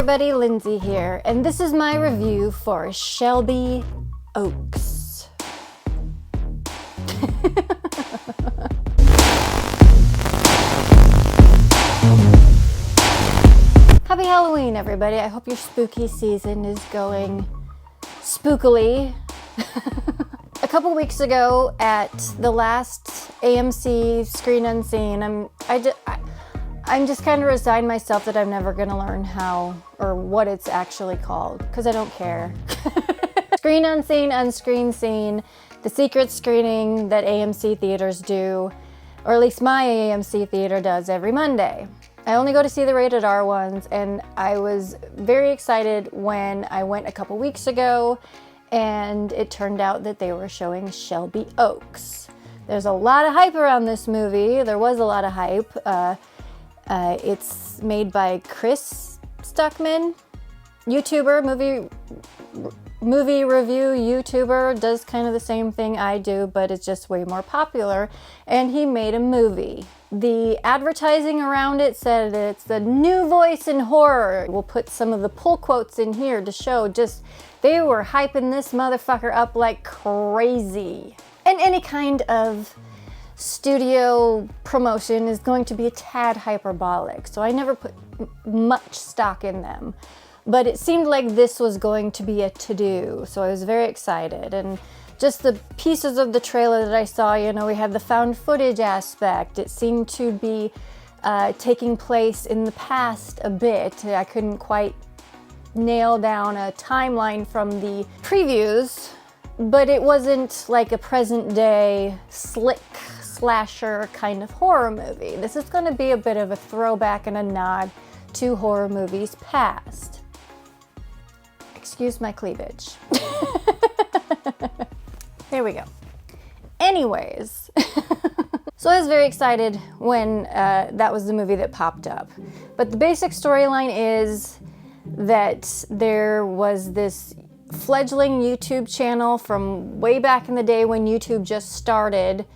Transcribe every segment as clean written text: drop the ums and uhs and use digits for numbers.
everybody, Lindsay here, and this is my review for Shelby Oaks. Happy Halloween, everybody. I hope your spooky season is going spookily. A couple weeks ago at the last AMC Screen Unseen, I'm just kind of resigned myself that I'm never gonna learn how or what it's actually called, because I don't care. Screen Unseen, Unscreen Scene, the secret screening that AMC theaters do, or at least my AMC theater does every Monday. I only go to see the rated R ones, and I was very excited when I went a couple weeks ago and it turned out that they were showing Shelby Oaks. There's a lot of hype around this movie. There was a lot of hype. It's made by Chris Stuckman, YouTuber, movie review YouTuber, does kind of the same thing I do, but it's just way more popular, and he made a movie. The advertising around it said it's the new voice in horror. We'll put some of the pull quotes in here to show just they were hyping this motherfucker up like crazy. And any kind of studio promotion is going to be a tad hyperbolic, so I never put much stock in them. But it seemed like this was going to be a to-do, so I was very excited. And just the pieces of the trailer that I saw, you know, we had the found footage aspect. It seemed to be taking place in the past a bit. I couldn't quite nail down a timeline from the previews, but it wasn't like a present day slick slasher kind of horror movie. This is going to be a bit of a throwback and a nod to horror movies past. Excuse my cleavage. There we go. Anyways, so I was very excited when that was the movie that popped up. But the basic storyline is that there was this fledgling YouTube channel from way back in the day when YouTube just started.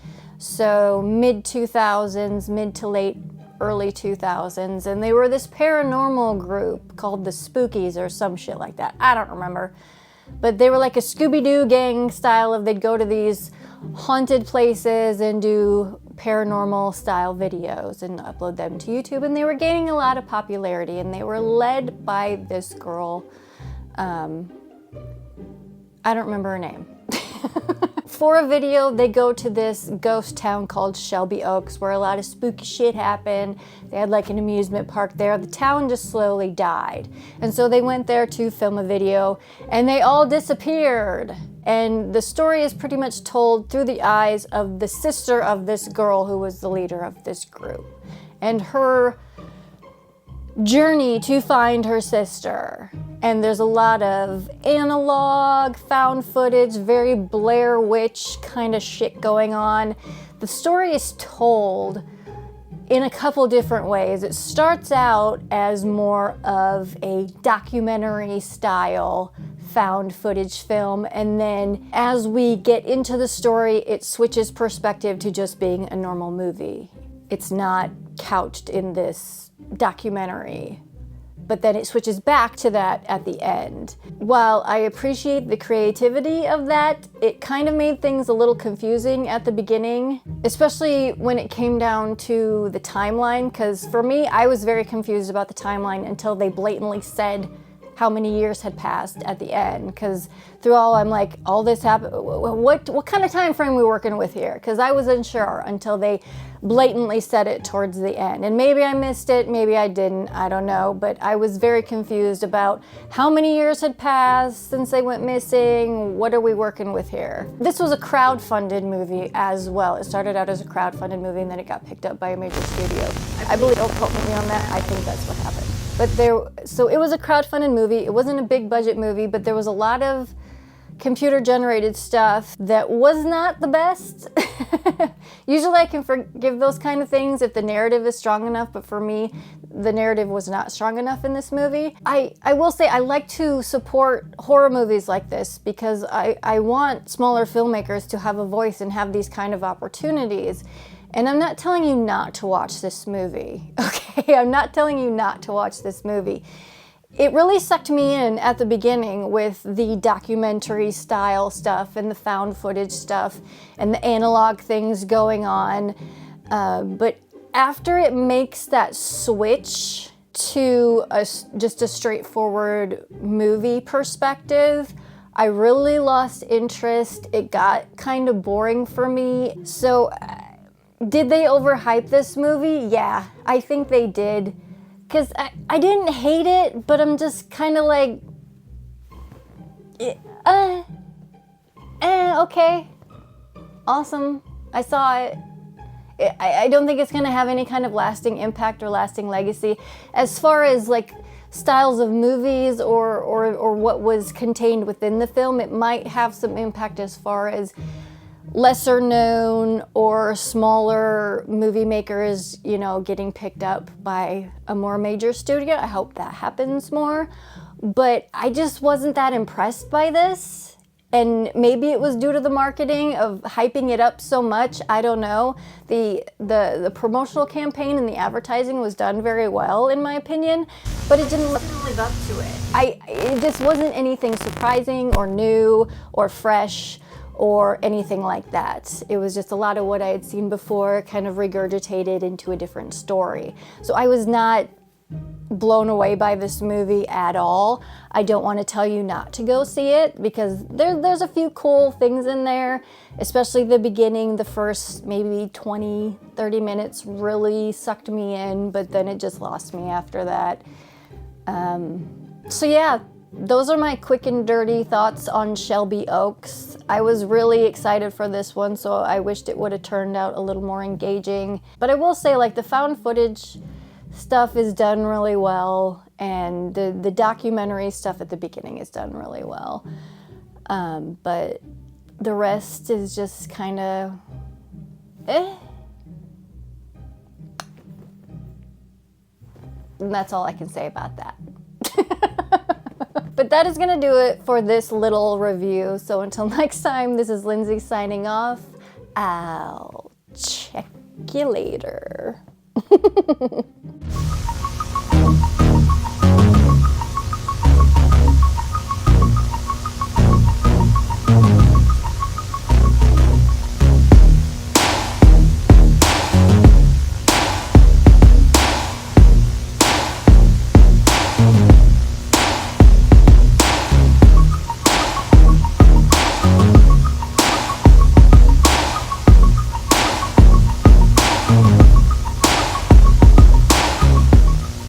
So mid-2000s, mid to late early 2000s, and they were this paranormal group called the Spookies or some shit like that. I don't remember. But they were like a Scooby-Doo gang style of they'd go to these haunted places and do paranormal style videos and upload them to YouTube, and they were gaining a lot of popularity, and they were led by this girl. I don't remember her name. For a video, they go to this ghost town called Shelby Oaks where a lot of spooky shit happened. They had like an amusement park there. The town just slowly died. And so they went there to film a video and they all disappeared. And the story is pretty much told through the eyes of the sister of this girl who was the leader of this group and her journey to find her sister. And there's a lot of analog, found footage, very Blair Witch kind of shit going on. The story is told in a couple different ways. It starts out as more of a documentary style found footage film, and then as we get into the story, it switches perspective to just being a normal movie. It's not couched in this documentary, but then it switches back to that at the end. While I appreciate the creativity of that, it kind of made things a little confusing at the beginning, especially when it came down to the timeline, because for me, I was very confused about the timeline until they blatantly said how many years had passed at the end, because through all I'm like, all this happened, what kind of time frame are we working with here? Because I was unsure until they blatantly said it towards the end. And maybe I missed it, maybe I didn't, I don't know, but I was very confused about how many years had passed since they went missing, what are we working with here? This was a crowd-funded movie as well. It started out as a crowd-funded movie and then it got picked up by a major studio. I believe, don't quote me on that, I think that's what happened. But so it was a crowd-funded movie. It wasn't a big budget movie, but there was a lot of computer-generated stuff that was not the best. Usually I can forgive those kind of things if the narrative is strong enough, but for me, the narrative was not strong enough in this movie. I will say I like to support horror movies like this because I want smaller filmmakers to have a voice and have these kind of opportunities. And I'm not telling you not to watch this movie, okay? I'm not telling you not to watch this movie. it really sucked me in at the beginning with the documentary style stuff and the found footage stuff and the analog things going on. But after it makes that switch to just a straightforward movie perspective, I really lost interest. It got kind of boring for me. So did they overhype this movie? Yeah, I think they did. Because I didn't hate it, but I'm just kind of like, okay, awesome, I saw it. I don't think it's going to have any kind of lasting impact or lasting legacy. As far as like styles of movies or what was contained within the film, it might have some impact as far as lesser known or smaller movie makers, you know, getting picked up by a more major studio. I hope that happens more. But I just wasn't that impressed by this. And maybe it was due to the marketing of hyping it up so much. I don't know. The promotional campaign and the advertising was done very well, in my opinion, but it didn't live up to it. It just wasn't anything surprising or new or fresh or anything like that. It was just a lot of what I had seen before, kind of regurgitated into a different story. So I was not blown away by this movie at all. I don't want to tell you not to go see it because there's a few cool things in there, especially the beginning. The first maybe 20, 30 minutes really sucked me in, but then it just lost me after that. So yeah, those are my quick and dirty thoughts on Shelby Oaks. I was really excited for this one, so I wished it would have turned out a little more engaging. But I will say, like, the found footage stuff is done really well, and the documentary stuff at the beginning is done really well. But the rest is just kind of And that's all I can say about that. But that is gonna do it for this little review. So until next time, this is Lindsay signing off. I'll check you later.